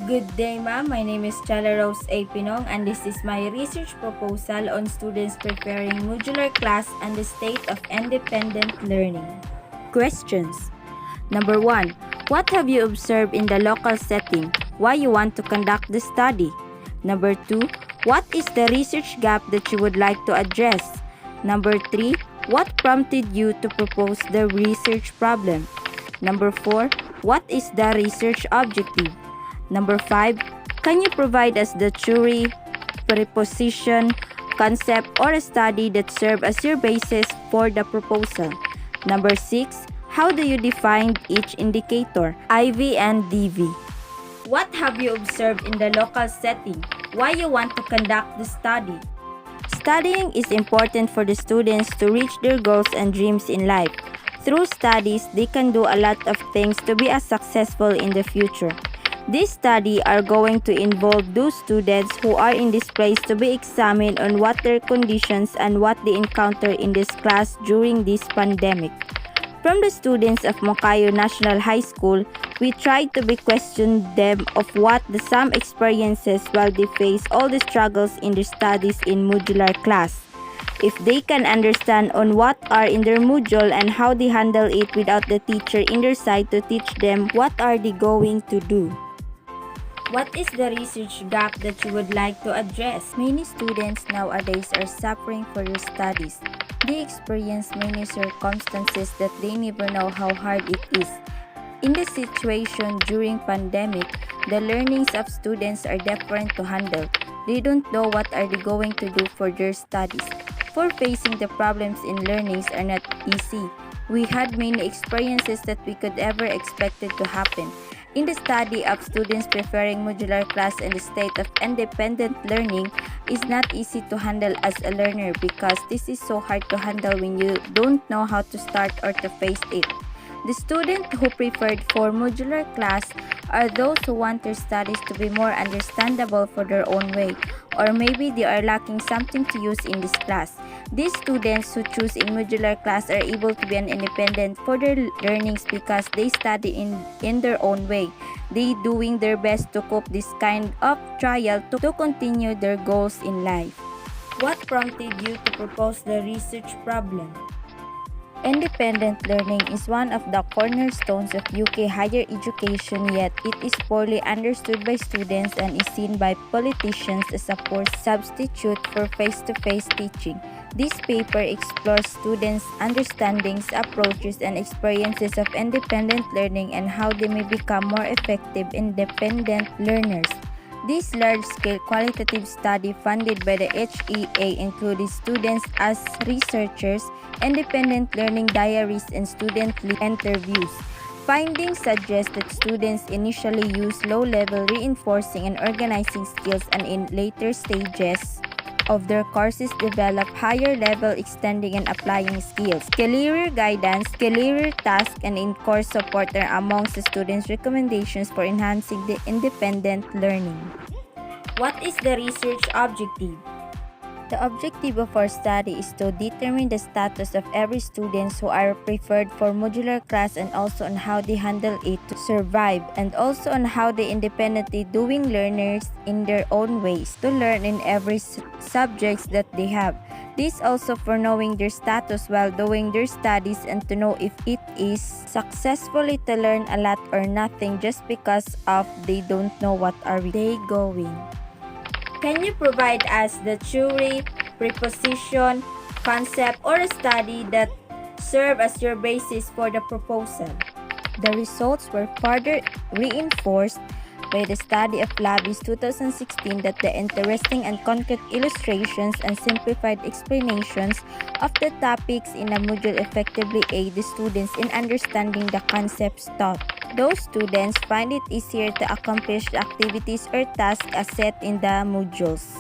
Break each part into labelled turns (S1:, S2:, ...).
S1: Good day, ma'am. My name is Chylla Pinong, and this is my research proposal on students preparing modular class and the state of independent learning. Questions. Number 1. What have you observed in the local setting? Why you want to conduct the study? Number 2. What is the research gap that you would like to address? Number 3. What prompted you to propose the research problem? Number 4. What is the research objective? Number 5. Can you provide us the theory, preposition, concept, or a study that serve as your basis for the proposal? Number 6. How do you define each indicator, IV and DV? What have you observed in the local setting? Why you want to conduct the study? Studying is important for the students to reach their goals and dreams in life. Through studies, they can do a lot of things to be as successful in the future. This study are going to involve those students who are in this place to be examined on what their conditions and what they encounter in this class during this pandemic. From the students of Moncayo National High School, we tried to be question them of what the some experiences while they face all the struggles in their studies in modular class. If they can understand on what are in their module and how they handle it without the teacher in their side to teach them what are they going to do. What is the research gap that you would like to address? Many students nowadays are suffering for their studies. They experience many circumstances that they never know how hard it is. In the situation during pandemic, the learnings of students are different to handle. They don't know what are they going to do for their studies. For facing the problems in learnings are not easy. We had many experiences that we could ever expected to happen. In the study of students preferring modular class and the state of independent learning is not easy to handle as a learner because this is so hard to handle when you don't know how to start or to face it. The students who preferred for modular class are those who want their studies to be more understandable for their own way, or maybe they are lacking something to use in this class. These students who choose in modular class are able to be an independent for their learnings because they study in their own way. They doing their best to cope this kind of trial to continue their goals in life. What prompted you to propose the research problem? Independent learning is one of the cornerstones of UK higher education, yet it is poorly understood by students and is seen by politicians as a poor substitute for face-to-face teaching. This paper explores students' understandings, approaches, and experiences of independent learning and how they may become more effective independent learners. This large-scale qualitative study funded by the HEA included students as researchers, independent learning diaries, and student interviews. Findings suggest that students initially use low-level reinforcing and organizing skills and in later stages of their courses develop higher-level extending and applying skills. Career guidance, career tasks, and in-course support are amongst the students' recommendations for enhancing the independent learning. What is the research objective? The objective of our study is to determine the status of every student who are preferred for modular class and also on how they handle it to survive and also on how they independently doing learners in their own ways to learn in every subjects that they have. This also for knowing their status while doing their studies and to know if it is successfully to learn a lot or nothing just because of they don't know what are they going. Can you provide us the theory, preposition, concept, or a study that serve as your basis for the proposal? The results were further reinforced by the study of Labis 2016 that the interesting and concrete illustrations and simplified explanations of the topics in a module effectively aid the students in understanding the concepts taught. Those students find it easier to accomplish the activities or tasks as set in the modules.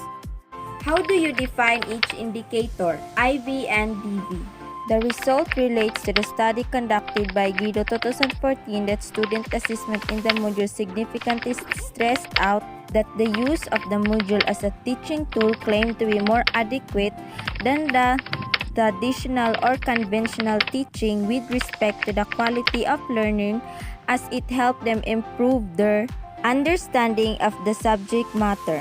S1: How do you define each indicator, IV and DV? The result relates to the study conducted by Guido 2014 that student assessment in the module significantly stressed out that the use of the module as a teaching tool claimed to be more adequate than the traditional or conventional teaching with respect to the quality of learning as it helped them improve their Understanding of the subject matter.